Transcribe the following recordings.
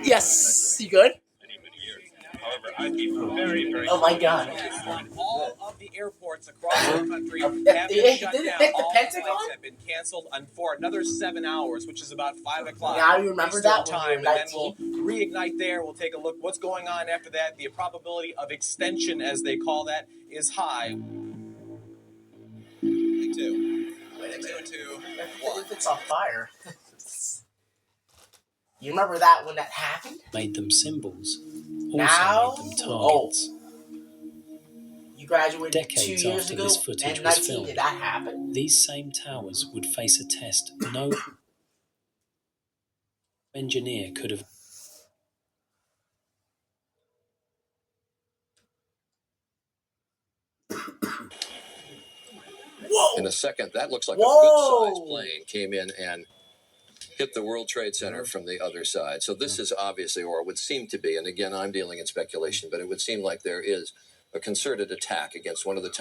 Yes, you good? However, I'd be very, very Oh my god. All of the airports across the country have Did been shut it down. hit the All Pentagon? flights have been canceled for another 7 hours, which is about 5 o'clock. Now you remember Eastern that when you time, were and then 19? we'll reignite there. We'll take a look what's going on after that. The probability of extension, as they call that, is high. 2, 2, 1. It's on fire. You remember that when that happened? Made them symbols, also Now, made them targets. You graduated Decades 2 years after ago, this footage and was 19 filmed, did that happen? these same towers would face a test no engineer could have. Whoa! In a second, that looks like Whoa! a good-sized plane came in and hit the World Trade Center from the other side. So this is obviously, or it would seem to be, and again, I'm dealing in speculation, but it would seem like there is a concerted attack against one of the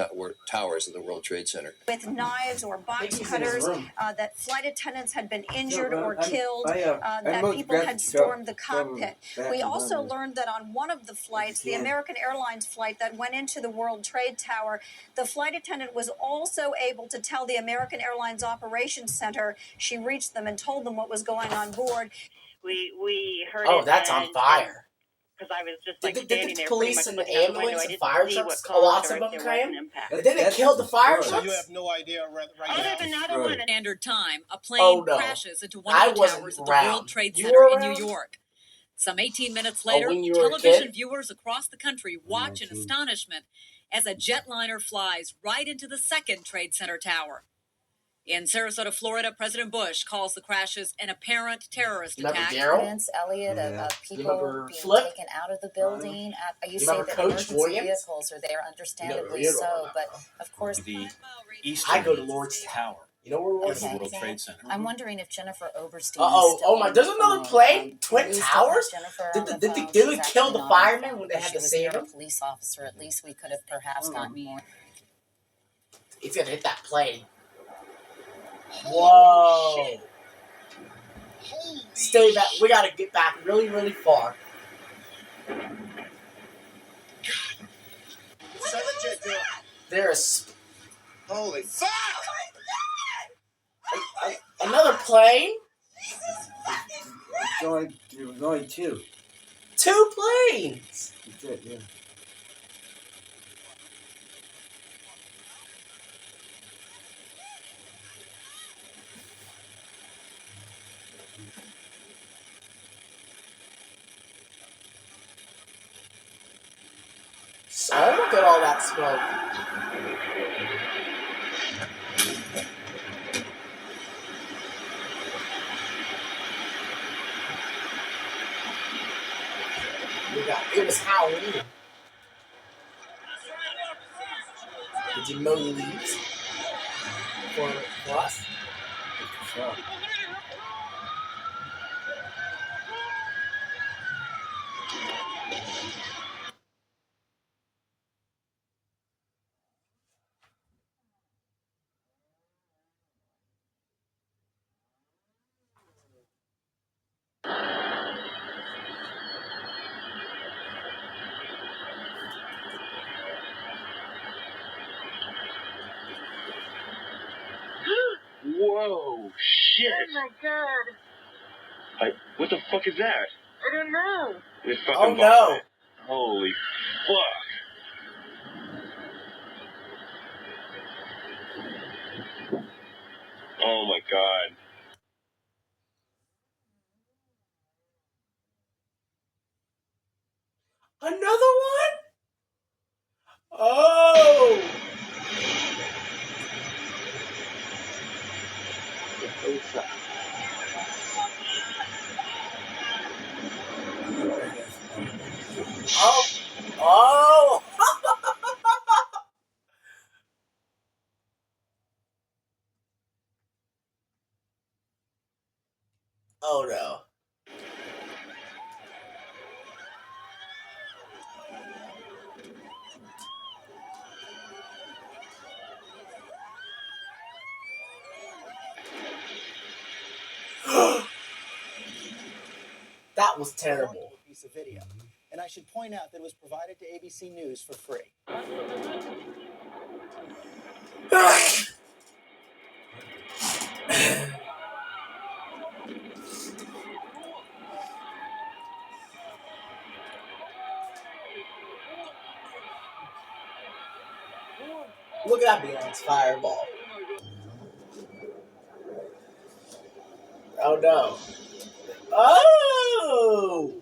towers of the World Trade Center. With knives or box cutters, that flight attendants had been injured or killed, that people had stormed the cockpit. We also learned that on one of the flights, the American Airlines flight that went into the World Trade Tower, the flight attendant was also able to tell the American Airlines Operations Center. She reached them and told them what was going on board. We heard Oh, it. that's on fire. Because I was just Did standing the there police pretty and much looking out the ambulance window. I and didn't fire see trucks, what caused lots or of if them there was an came? impact. And then it killed the fire So trucks? you have no idea right now. There's another one. Standard time, a plane crashes into one of the towers at the World Trade You Center were in New around? York. Some 18 minutes later, when you were a television kid? viewers across the country watch in astonishment as a jetliner flies right into the second Trade Center tower. In Sarasota, Florida, President Bush calls the crashes an apparent terrorist attack. Evidence, Elliot, of people being taken out of the building. You say that emergency vehicles are there, understandably so, but of course The I go to Lord's Tower. You know where we're of the World Trade Center. I'm wondering if Jennifer Oberstein. Oh my! There's another plane. Twin Towers. Did Did they kill the firemen when they had to save him? A police officer. At least we could have perhaps gotten more. He's gonna hit that plane. Whoa! Stay back. We gotta get back really, really far. There's Holy fuck! another plane. There was only two. 2 planes. That's it, yeah. So look at all that smoke. It was Halloween. Did you mow the leaves for us? Sure. Whoa, shit! Oh my god! What the fuck is that? I don't know. It's fucking Oh no! Holy fuck! Oh my god. Another one? Oh! Oh! Oh! Oh no. That was terrible. Piece of video. And I should point out that it was provided to ABC News for free. Look at that Beyond's fireball. Oh no. Oh!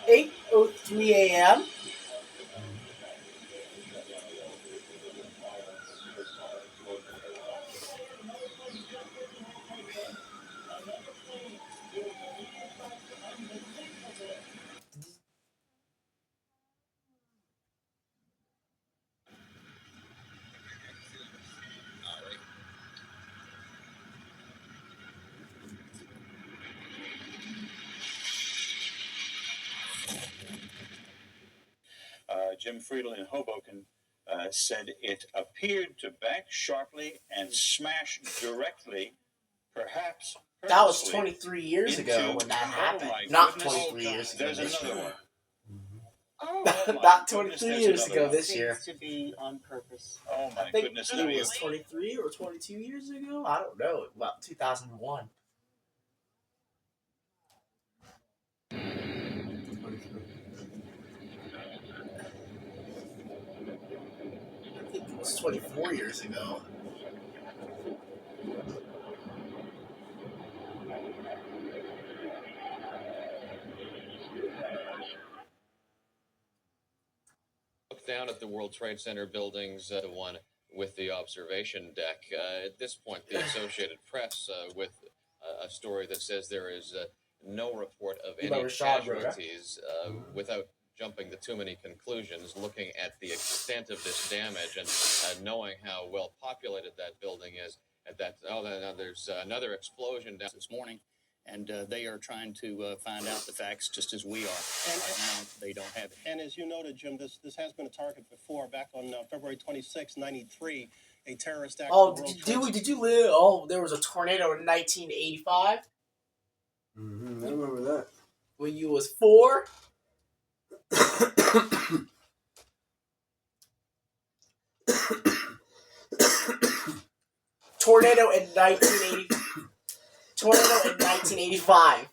$8:03 a.m. Jim Friedel in Hoboken said it appeared to bank sharply and smash directly, perhaps That was 23 years ago when that happened. Not 23 years ago There's this another year. one. Oh, Not 23 years ago this seems year. to be on purpose. Oh my I think goodness! it was 23 or 22 years ago. I don't know. About 2001. I think it was 24 years ago. Look down at the World Trade Center buildings, the one with the observation deck. At this point, the Associated Press with a story that says there is no report of any casualties without jumping to too many conclusions, looking at the extent of this damage and knowing how well populated that building is. At that, there's another explosion down this morning, and they are trying to find out the facts just as we are. And right now, they don't have it. And as you noted, Jim, this has been a target before. Back on February 26, 93, a terrorist act. Oh, did you live? Oh, there was a tornado in 1985 I remember that. when you was 4. Tornado in 1980. Tornado in 1985.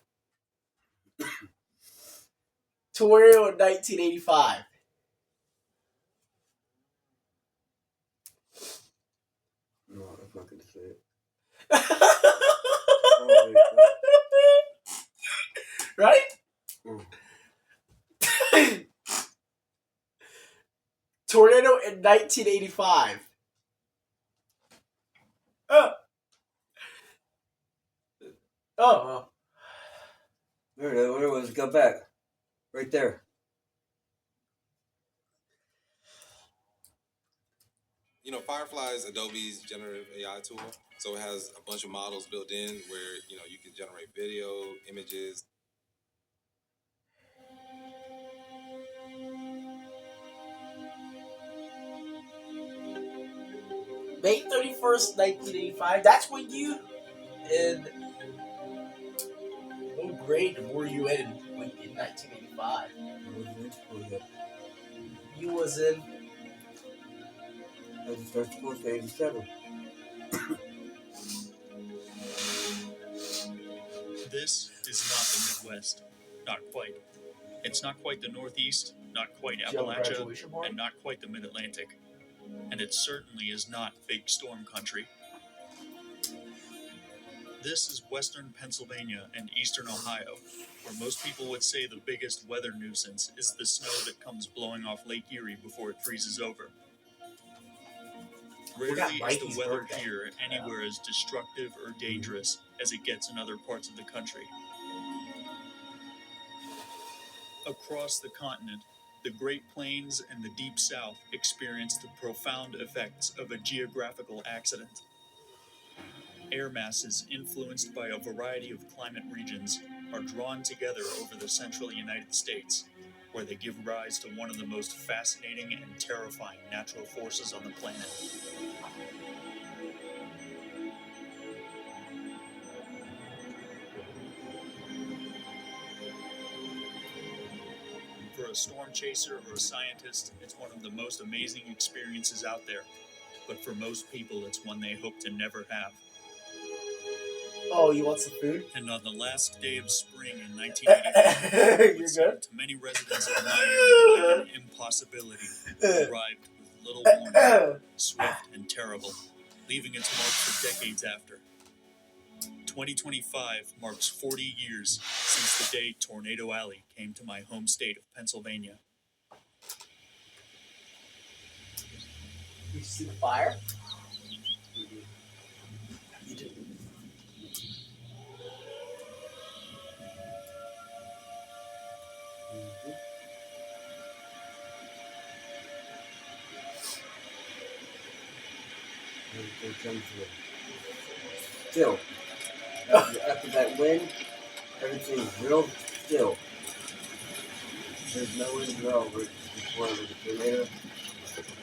Tornado in 1985. No, I'm not gonna say it. Right? Tornado in 1985. Oh. Where it was? Go back. Right there. You know, Firefly is Adobe's generative AI tool, so it has a bunch of models built in where, you know, you can generate video, images. May 31st, 1985. That's when you in what grade were you in 1985? You was in. I just started school in 87. This is not the Midwest. Not quite. It's not quite the Northeast, not quite Appalachia, and not quite the Mid-Atlantic. And it certainly is not big storm country. This is western Pennsylvania and eastern Ohio, where most people would say the biggest weather nuisance is the snow that comes blowing off Lake Erie before it freezes over. Rarely is the weather here anywhere as destructive or dangerous as it gets in other parts of the country. Across the continent, the Great Plains and the Deep South experience the profound effects of a geographical accident. Air masses influenced by a variety of climate regions are drawn together over the central United States, where they give rise to one of the most fascinating and terrifying natural forces on the planet. For a storm chaser or a scientist, it's one of the most amazing experiences out there. But for most people, it's one they hope to never have. Oh, you want some food? And on the last day of spring in 1984, it seemed to many residents of my area like an impossibility arrived with little warning, swift and terrible, leaving its mark for decades after. 2025 marks 40 years since the day Tornado Alley came to my home state of Pennsylvania. You see the fire? Still. After that wind, everything's real still. There's no wind at all before the tornado.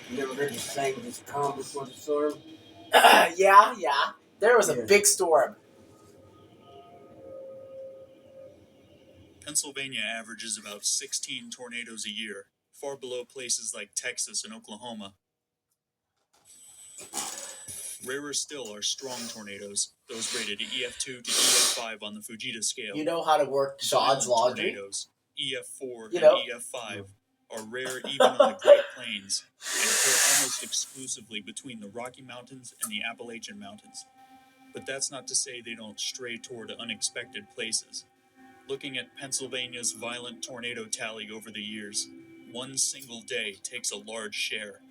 You never heard the saying, just calm before the storm? Yeah. There was a big storm. Pennsylvania averages about 16 tornadoes a year, far below places like Texas and Oklahoma. Rarer still are strong tornadoes, those rated EF2 to EF5 on the Fujita scale. You know how to work Sean's laundry? Tornadoes, EF4 You know? and EF5, are rare even on the Great Plains and occur almost exclusively between the Rocky Mountains and the Appalachian Mountains. But that's not to say they don't stray toward unexpected places. Looking at Pennsylvania's violent tornado tally over the years, one single day takes a large share.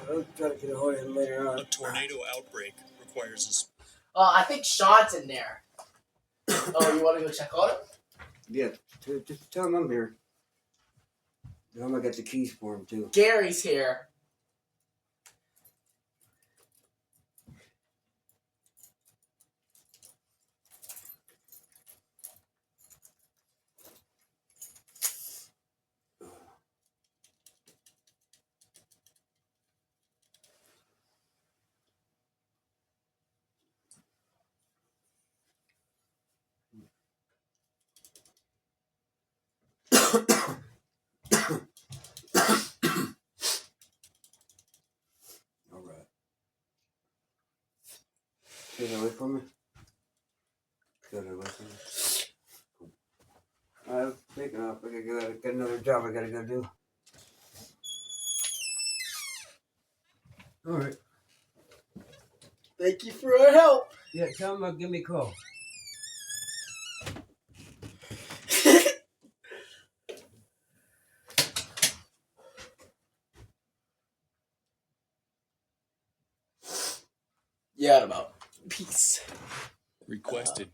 I'll try to get a hold of him later on. A tornado outbreak requires I think Sean's in there. Oh, you want to go check on him? Yeah, just tell him I'm here. Tell him I got the keys for him, too. Gary's here. Alright. Get away from me. Get away from me. Cool. I'm picking up. I got another job I gotta go do. Alright. Thank you for your help. Yeah, tell him give me a call. Yeah, about peace. requested